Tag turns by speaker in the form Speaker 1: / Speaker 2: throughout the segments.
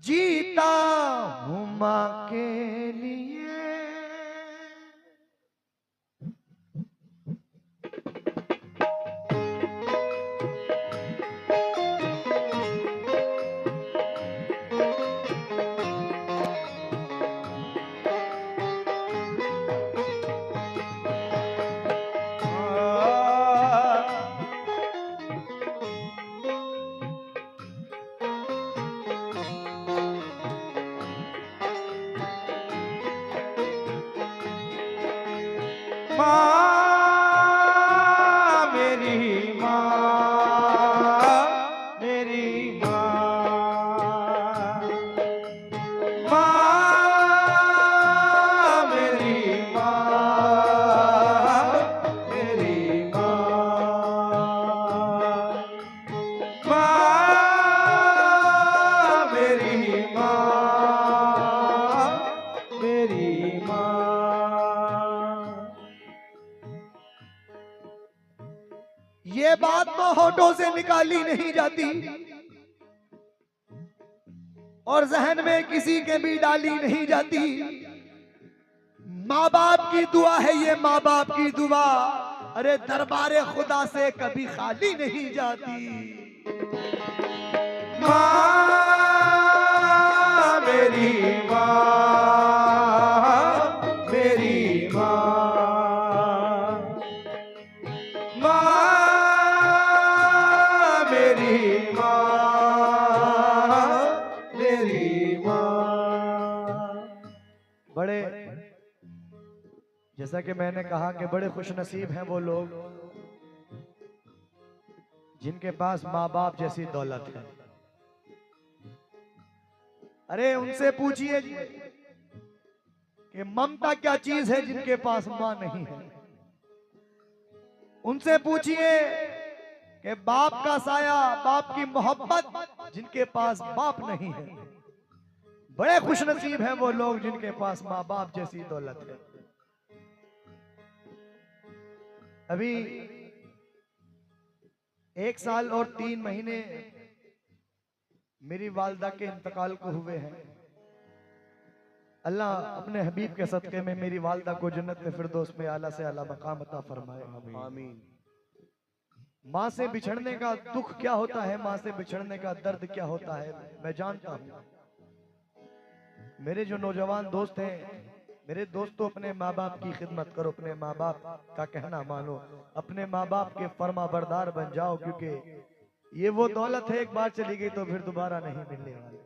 Speaker 1: जीता हूँ माँ के लिए। माँ मेरी माँ, मेरी माँ, माँ मेरी माँ, मेरी माँ, माँ मेरी माँ, मेरी माँ। ये बात तो होठों से निकाली नहीं जाती और जहन में किसी के भी डाली नहीं जाती। माँ बाप की दुआ है ये, माँ बाप की दुआ, अरे दरबारे खुदा से कभी खाली नहीं जाती। माँ मेरी माँ, मेरी माँ, माँ मेरी माँ, मेरी माँ। बड़े, जैसा कि मैंने कहा कि बड़े खुश नसीब हैं वो लोग जिनके पास माँ बाप जैसी दौलत है। अरे उनसे पूछिए कि ममता क्या चीज है जिनके पास माँ नहीं है। उनसे पूछिए कि बाप का साया, बाप की मोहब्बत जिनके पास बाप नहीं है। बड़े खुशनसीब हैं वो लोग जिनके पास माँ बाप जैसी दौलत है। अभी 1 साल और 3 महीने मेरी वालदा के इंतकाल को हुए हैं। अल्लाह अपने हबीब के सदक़े में मेरी वालदा को जन्नत में फिरदौस में आला से आला मकाम अता फरमाए, आमीन। माँ से बिछड़ने का दुख क्या होता है, माँ से बिछड़ने का दर्द क्या होता है, मैं जानता हूँ। मेरे जो नौजवान दोस्त हैं, मेरे दोस्तों, अपने माँ बाप की खिदमत करो, अपने माँ बाप का कहना मानो, अपने माँ बाप के फर्मा बरदार बन जाओ, क्योंकि ये वो दौलत है एक बार चली गई तो फिर दोबारा नहीं मिलने वाली।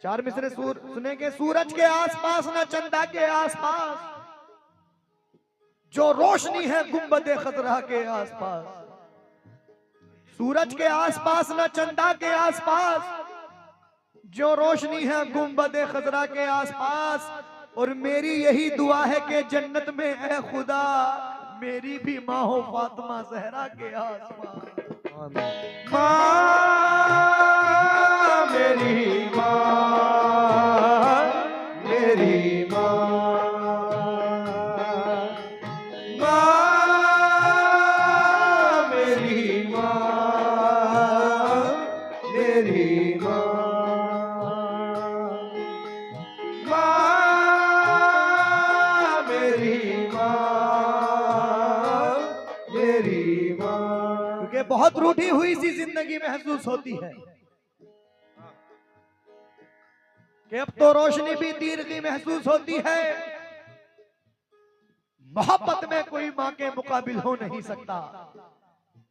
Speaker 1: 4 मिसरे सुनेंगे। सूरज के आसपास ना चंदा के आसपास, जो रोशनी है गुंबदे खतरा के आसपास। सूरज के आसपास ना चंदा के आसपास, जो रोशनी है गुंबदे खतरा के आसपास। और मेरी यही दुआ है कि जन्नत में है खुदा मेरी भी माँ हो फातिमा ज़हरा के आसपास। माँ मेरी माँ, मेरी माँ, माँ मेरी माँ, मेरी माँ, माँ मेरी माँ, मेरी माँ। क्योंकि बहुत रूठी हुई सी जिंदगी महसूस होती है कि अब तो रोशनी भी तीरगी महसूस होती है। मोहब्बत में कोई माँ के मुकाबिल हो नहीं सकता।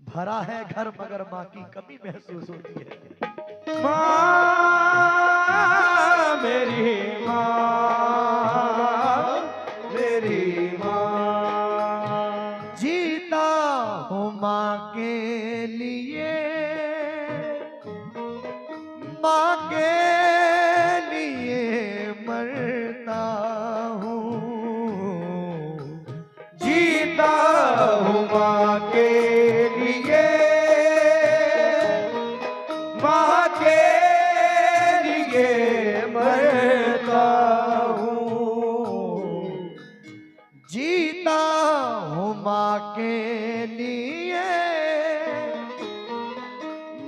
Speaker 1: भरा है घर मगर माँ की कमी महसूस होती है। माँ मेरी माँ, मेरी माँ, जीता हूँ माँ के लिए, माँ के लिए मरता हूँ। जीता हूँ माँ के लिए, माँ के लिए मरता हूँ। जीता हूँ माँ के लिए,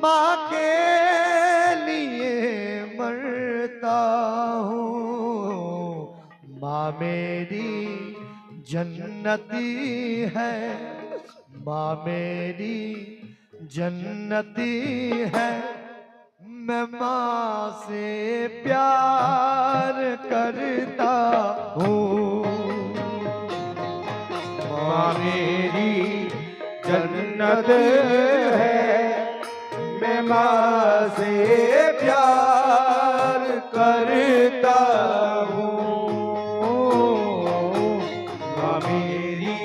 Speaker 1: माँ के लिए जन्नती है, माँ मेरी जन्नती है। मैं माँ से प्यार करता हूँ।
Speaker 2: माँ मेरी जन्नत है, मैं माँ से प्यार करता हूँ। माँ मेरी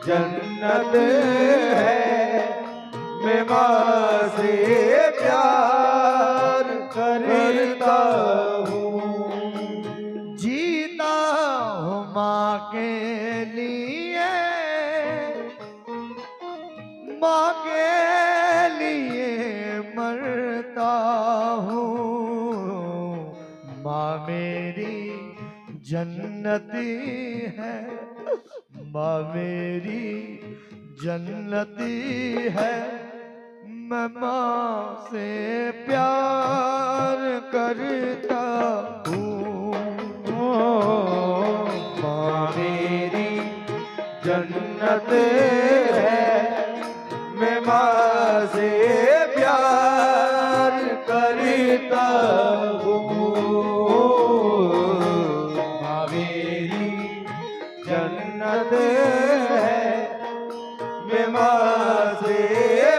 Speaker 2: जन्नत है, मैं माँ से प्यार करता हूँ।
Speaker 1: जीता हूँ माँ के लिए, माँ के लिए मरता हूँ। माँ मेरी जन्नती है, माँ मेरी जन्नती है। मैं माँ से प्यार करता हूँ।
Speaker 2: माँ मेरी जन्नत है, मैं माँ से प्यार करता हूँ। माँ मेरी जन्नत है, मैं माँ से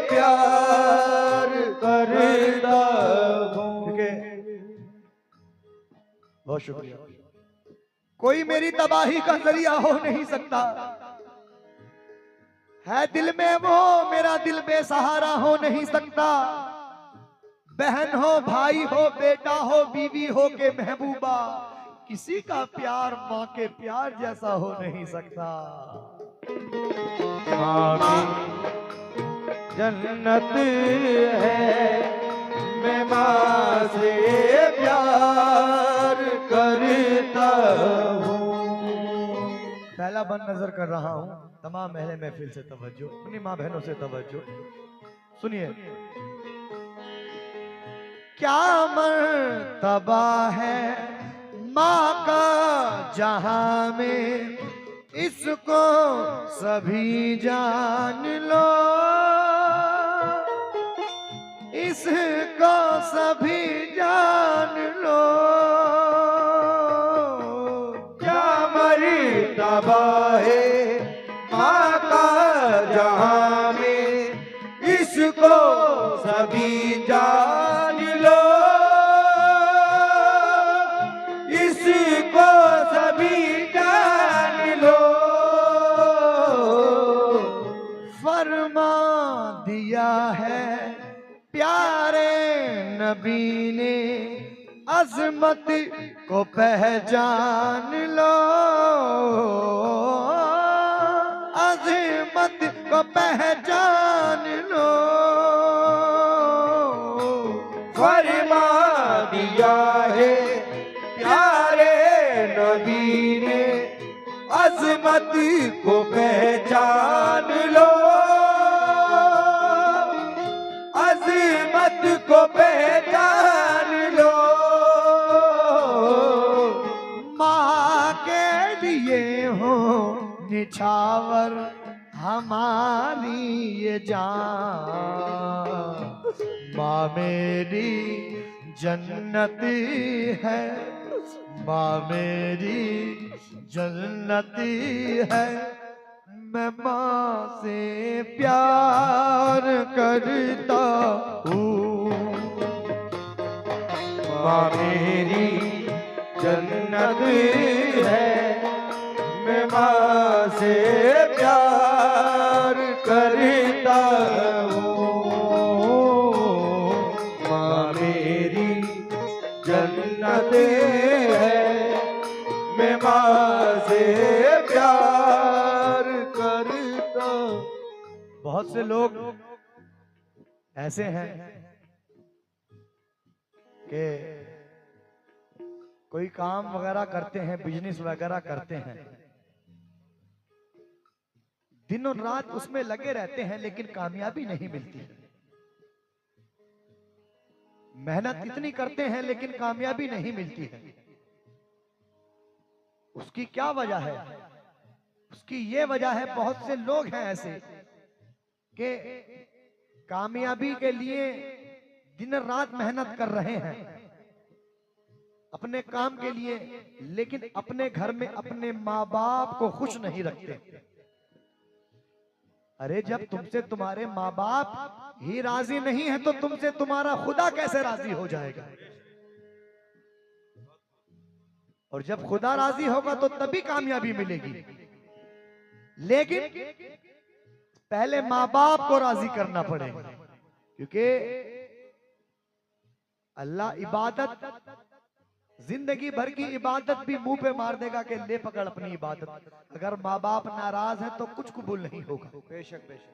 Speaker 2: प्यार करता हूँ।
Speaker 1: बहुत शुक्रिया। कोई मेरी तबाही का जरिया हो नहीं सकता है, दिल में वो मेरा दिल बेसहारा हो नहीं सकता। बहन हो, भाई हो, बेटा हो, बीवी हो के महबूबा, किसी का प्यार माँ के प्यार जैसा हो नहीं सकता।
Speaker 2: जन्नत है, मैं माँ से प्यार करता हूँ।
Speaker 1: पहला बंद नजर कर रहा हूँ, तमाम महले महफिल से तवज्जो, अपनी माँ बहनों से तवज्जो। सुनिए, क्या मर्तबा है माँ का जहां में, इसको सभी जान लो, इसको सभी जान लो।
Speaker 2: क्या मर्तबा है माँ का जहां में, इसको सभी जान लो, इसको सभी जान लो।
Speaker 1: फरमा दिया है प्यारे नबी ने, अजमत को पहचान लो, अजमत को पहचान लो।
Speaker 2: फरमा दिया है प्यारे नबी ने, अजमत को पहचान लो, अजमत को पहचान लो।
Speaker 1: माँ के लिए हो निछावर हमारी ये जान, माँ मेरी जन्नती है, माँ मेरी जन्नती है। मैं माँ से प्यार करता हूँ।
Speaker 2: माँ मेरी जन्नत है, मैं माँ से प्यार करता हूँ। माँ मेरी जन्नत है, मैं माँ से प्यार करता।
Speaker 1: बहुत से लोग ऐसे हैं कि कोई काम वगैरह करते हैं, बिजनेस वगैरह करते हैं, दिन और रात उसमें लगे रहते हैं, लेकिन कामयाबी नहीं मिलती। मेहनत इतनी करते हैं लेकिन कामयाबी नहीं मिलती है। उसकी क्या वजह है? उसकी ये वजह है, बहुत से लोग हैं ऐसे कि कामयाबी के लिए दिन रात मेहनत कर रहे हैं अपने काम के लिए, लेकिन अपने घर में अपने माँ बाप को खुश नहीं रखते। अरे जब तुमसे तुम्हारे माँ बाप ही राजी नहीं है तो तुमसे तुम्हारा खुदा कैसे राजी हो जाएगा? और जब खुदा राजी होगा तो तभी कामयाबी मिलेगी। लेकिन पहले माँ बाप को राजी करना पड़ेगा, क्योंकि अल्लाह इबादत, जिंदगी भर की इबादत भी मुंह पे मार देगा कि ले पकड़ अपनी इबादत। अगर माँ बाप नाराज है तो कुछ कबूल नहीं होगा।
Speaker 2: बेशक बेशक।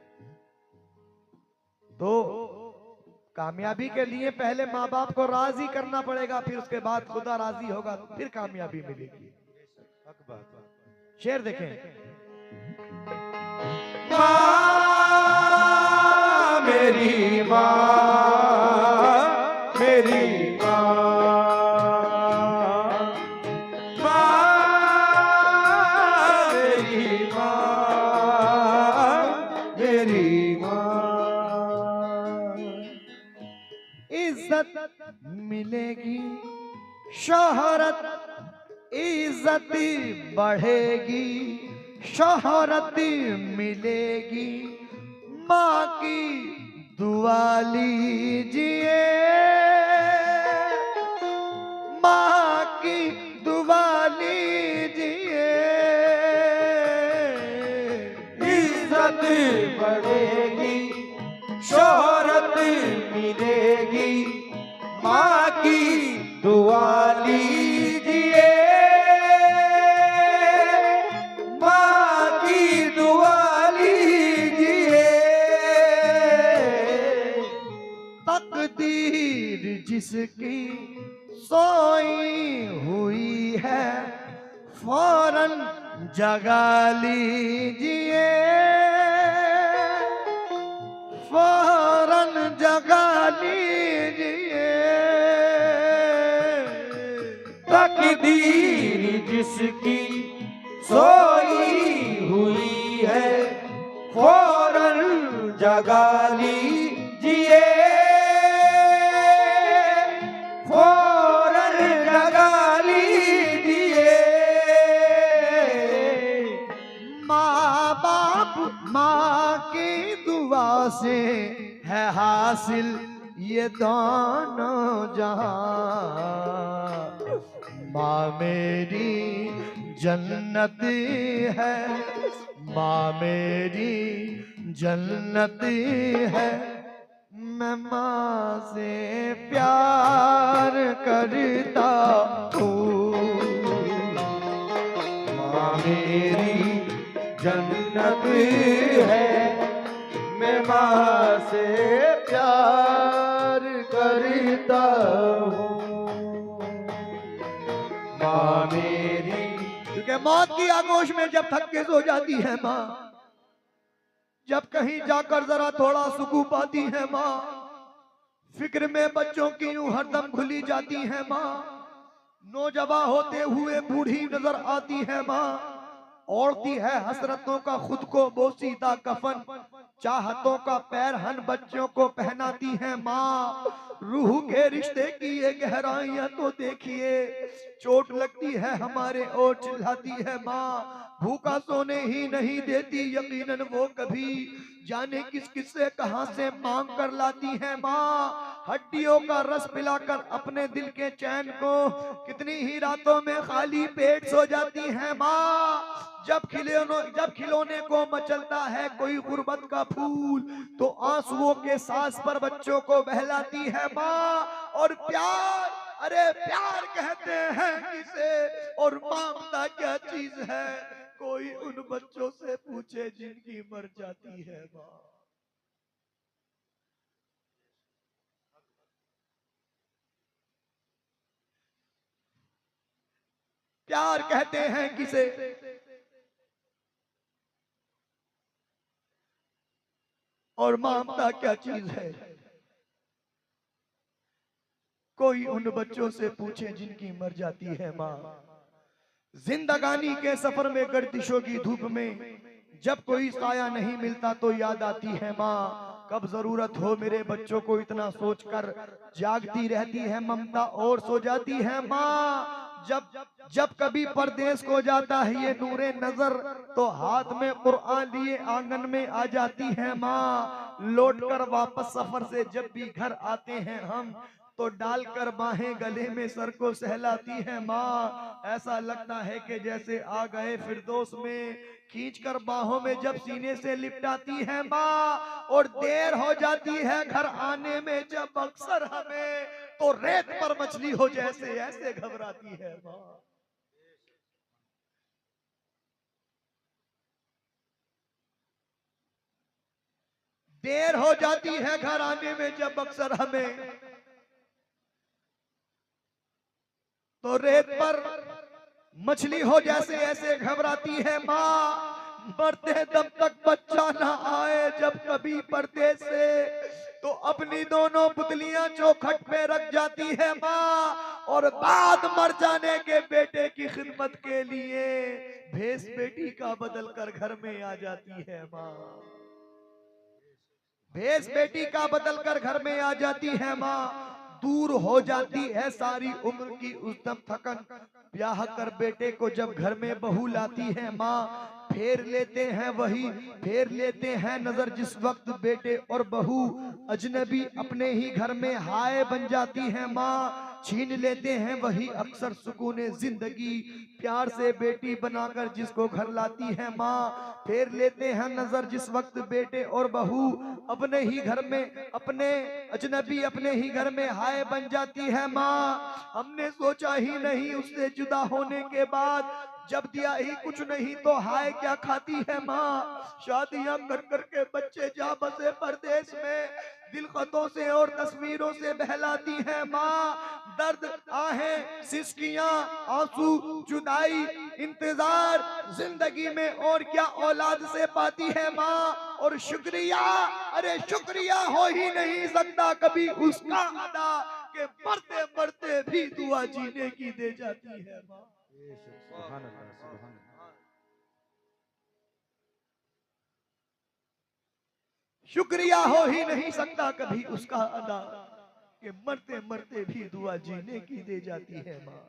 Speaker 1: तो कामयाबी के लिए पहले माँ बाप को राजी करना पड़ेगा, फिर उसके बाद खुदा राजी होगा, फिर कामयाबी मिलेगी। शेर देखें।
Speaker 2: माँ मेरी माँ, मेरी माँ, माँ मेरी माँ, मेरी माँ।
Speaker 1: इज्जत मिलेगी, शोहरत इज्जत बढ़ेगी, शोहरत मिलेगी, माँ की दुआ लीजिए, माँ की दुआ लीजिए।
Speaker 2: इज्जत बढ़ेगी, शोहरत मिलेगी, माँ की दुआ लीजिए, माँ की दुआ लीजिए।
Speaker 1: तकदीर जिसकी सोई हुई है फौरन जगा लीजिए, फौरन जगा लीजिए।
Speaker 2: तकदीर जिसकी सोई हुई है फौरन जगा लीजिए, फौरन जगा लीजिए।
Speaker 1: माँ बाप माँ की दुआ से है हासिल ये दोनों जहां। माँ मेरी जन्नत है, माँ मेरी जन्नत है, मैं माँ से प्यार करता हूँ।
Speaker 2: माँ मेरी जन्नत है, मैं माँ से प्यार करता हूँ। माँ मेरी,
Speaker 1: क्योंकि मौत की आगोश में जब थक के सो जाती है माँ, जब कहीं जाकर जरा थोड़ा सुकून पाती है माँ, फिक्र में बच्चों की यूं हरदम खुली जाती है माँ, नौजवान होते हुए बूढ़ी नजर आती है माँ, ओढ़ती है हसरतों का खुद को बोसीदा कफन, चाहतों का पैरहन बच्चों को पहनाती है माँ। रूह के रिश्ते की ये गहराइयां तो देखिए, चोट लगती है हमारे और चिल्लाती है माँ। भूखा सोने ही नहीं देती यकीनन वो कभी, जाने किस किस से कहां से मांग कर लाती है माँ। हड्डियों का रस पिलाकर अपने दिल के चैन को कितनी ही रातों में खाली पेट सो जाती है माँ। जब खिलौने को मचलता है कोई गुर्बत का फूल, तो आंसुओं के सांस पर बच्चों को बहलाती है माँ। और प्यार, अरे प्यार कहते हैं किसे और मांगता क्या चीज है, कोई उन बच्चों से पूछे जिनकी मर जाती है माँ। प्यार कहते हैं किसे और ममता क्या चीज है, कोई उन बच्चों से पूछे जिनकी मर जाती है माँ। जिंदगानी के सफर में गर्दिशों की धूप में जब कोई साया नहीं मिलता तो याद आती है माँ। कब जरूरत हो मेरे बच्चों को इतना सोचकर जागती रहती है ममता और सो जाती है माँ। जब जब कभी परदेश को जाता है ये नूरे नजर तो हाथ में कुरान लिए आंगन में आ जाती है माँ। लौटकर वापस सफर से जब भी घर आते हैं हम तो डालकर बाहें गले में सर को सहलाती है माँ। ऐसा लगता है कि जैसे आ गए फिरदौस में। खींचकर बाहों में जब सीने से लिपटाती है माँ और देर हो जाती है घर आने में जब अक्सर हमें तो रेत पर मछली हो जैसे ऐसे घबराती है माँ। देर हो जाती है घर आने में जब अक्सर हमें तो रेत पर मछली हो जैसे ऐसे घबराती है माँ। मरते दम तक बच्चा ना आए जब कभी पर्दे से तो अपनी दोनों पुतलियां चौखट पे रख जाती है माँ और बाद मर जाने के बेटे की खिदमत के लिए भेष बेटी का बदल कर घर में आ जाती है माँ। भेष बेटी का बदल कर घर में आ जाती है माँ। दूर हो जाती है सारी उम्र की उद्यम थकन। ब्याह कर बेटे को जब घर में बहू लाती है माँ फेर लेते हैं नजर जिस वक्त बेटे और बहू अजनबी अपने ही घर में हाय बन जाती है माँ। छीन लेते हैं वही अक्सर सुकूने जिंदगी प्यार से बेटी बनाकर जिसको घर लाती है माँ। फेर लेते हैं नजर जिस वक्त बेटे और बहू अपने ही घर में अपने अजनबी अपने ही घर में हाय बन जाती है माँ। हमने सोचा ही नहीं उससे जुदा होने के बाद जब दिया ही कुछ नहीं तो हाय क्या खाती है माँ। शादियां कर करके बच्चे जा बसे परदेश में दिल खतों से और तस्वीरों से बहलाती है माँ। दर्द आहें सिसकियां आंसू जुदाई इंतजार जिंदगी में और क्या औलाद से पाती है माँ। और शुक्रिया अरे शुक्रिया हो ही नहीं सकता कभी उसका अदा के मरते मरते भी दुआ जीने की दे जाती है माँ। शुक्रिया हो ही नहीं सकता कभी उसका अदा कि मरते मरते भी दुआ जीने की दे जाती है माँ।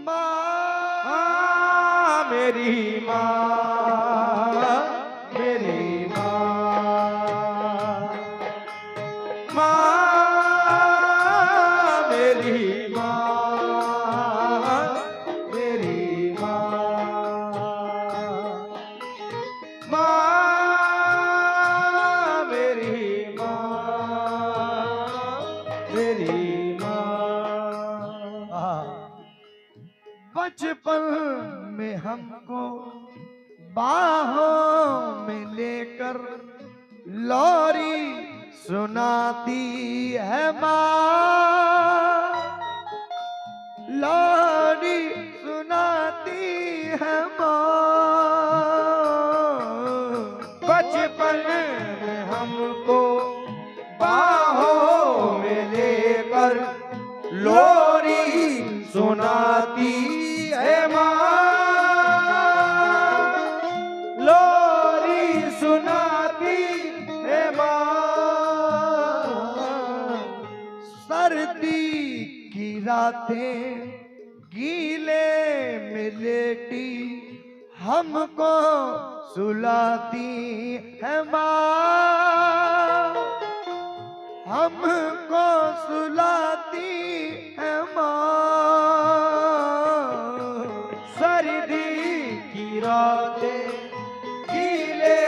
Speaker 2: माँ मेरी माँ मेरी माँ माँ मेरी माँ मेरी माँ माँ मेरी माँ मेरी माँ।
Speaker 1: बचपन में हमको बाहों में लेकर लोरी सुनाती है माँ। लोरी सुनाती है माँ।
Speaker 2: बचपन में हमको बाहों में लेकर लोरी सुनाती है माँ। लोरी सुनाती है माँ।
Speaker 1: सर्दी की रातें गीले में लेटी हमको सुलाती है माँ। हमको सुलाती है माँ।
Speaker 2: सर्दी की रातें गीले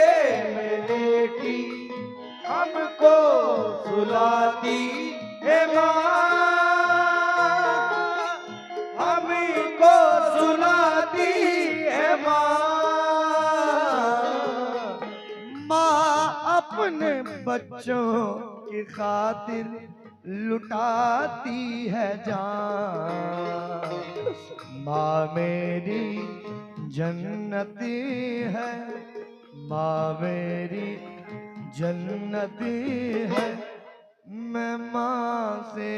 Speaker 2: में लेटी हमको सुलाती है माँ। हमको सुलाती है माँ।
Speaker 1: माँ अपने बच्चों की खातिर लुटाती है जान। माँ मेरी जन्नती है। माँ मेरी जन्नती है। मैं माँ से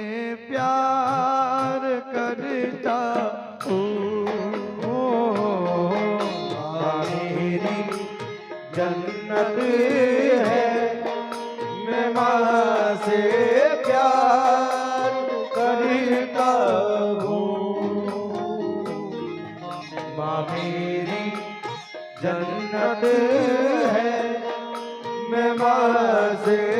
Speaker 1: प्यार करता हूँ।
Speaker 2: से